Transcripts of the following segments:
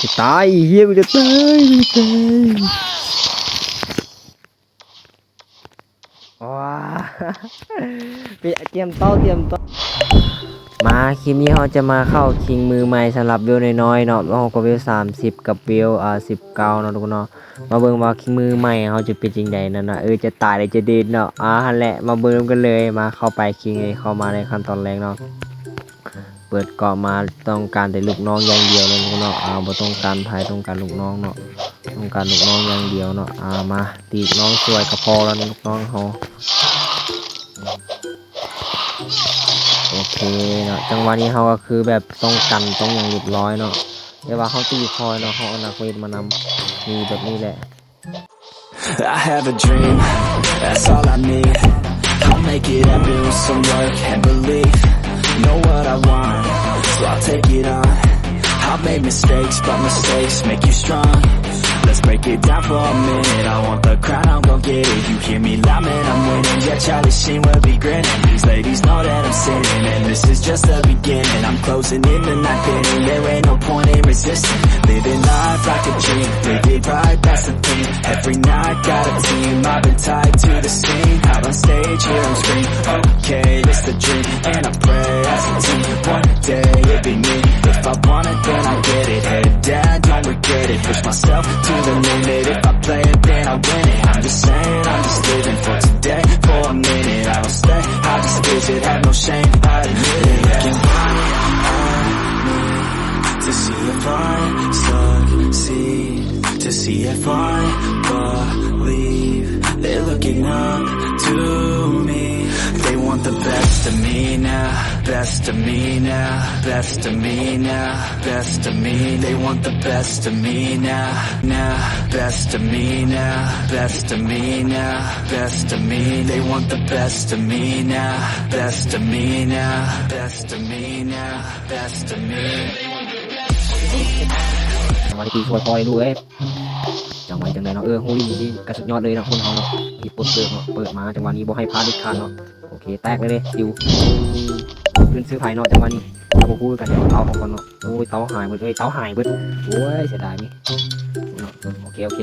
จะตายเฮียกูจะตายว้าเตรียมโต๊ะมาคลิปนี้เราจะมาเข้าคิงมือใหม่สำหรับเวลน้อยๆเนาะเราก็เวล30กับเวล19เนาะทุกคนเนาะมาเบิ่งว่าคิงมือใหม่เขาจะเป็นจริงใดนั่นนะจะตายหรือจะเดินเนาะหั่นแหละมาเบิ่งกันเลยมาเข้าไปคิงเข้ามาในขั้นตอนแรกเนาะเปิดเกาะมาต้องการแต่ลูกน้องอย่างเดียวเลยทุกคนเนาะบ่ต้องการภายต้องการลูกน้องเนาะต้องการลูกน้องอย่างเดียวเนาะมาตีน้องสวยก็พอแล้วลูกน้องเขาโอเคเนาะจังหวะนี้เขาก็คือแบบต้องกันต้องอย่างเรียบร้อยเนาะแต่ว่าเขาตีคอยเนาะเขาเอานักเวทมานำมีแบบนี้แหละ I have a dream, that's all I need. I'll make it happen with some work and belief. Know what I want, so I'll take it on. I've made mistakes, but mistakes make you strong. Let's break it down for a minute. I want the crown, I'm gon' get it. You hear me loud, man, I'm winning. Yeah, Charlie Sheen will be grinning. These ladies know that I'm sinning, and this is just the beginning. I'm closing in the night inning. There ain't no point in resisting. Living life like a dream, live it right, that's the thing. Every night got a team, I've been tied to the scene. Out on stage, here on screen. Okay, this the dream, and I pray as a team. One day it'll be me. If I want it, then I get it. Head down, don't regret it. Push myself to the limit. If I play it, then I win it. I'm just saying, I'm just living for today. For a minute, I don't stay, I just visit. Have no shame, I admit it. Looking at me to see if I succeed, to see if I believe. They're looking up to me. They want the best of me now, best of me now, best of me now, best of me. They want the best of me now, best of me now, best of me now, best of me. They want the best of me now, best of me now, best of me now, best of me. จังหวะที่ช่วยพอยดูจังหวะจังเลยเนาะฮูลี่นี่กระสุดยอดเลยนะคนเขาเนาะที่เปิดมาจังหวะนี้บ่ให้พลาดเด็ดขาดเนาะโอเคแตกเลยดิวขึ้นซื้อไผ่เนาะจังหวะนี้เราพูดกันเดี๋ยวเตาของคนเนาะโอ้ยเตาหายหมดเลยเตาหายหมดโอ้ยเสียดายนี่โอเคค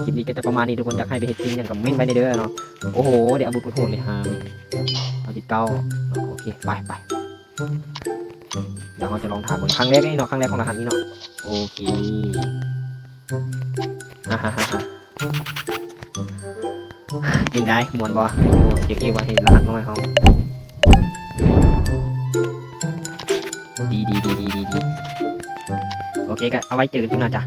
ลิปนี้ก็จะประมาณนี้ทุกคนอยากให้ไปเฮ็ดจริงอย่างกับเม้นไปในเด้อเนาะโอ้โหเดี๋ยวอาบุญโหดเลยฮะเอาติดเก้าโอเคไปเดี๋ยวเราจะลองถามครั้งแรกนี่เนาะครั้งแรกของรหัสนี้เนาะโอเคยิงได้มวนบ่เด็กว่าเห็นรหัสน้อยเขาดีโอเคก็เอาไว้เจอกันที่หน้าจ้ะ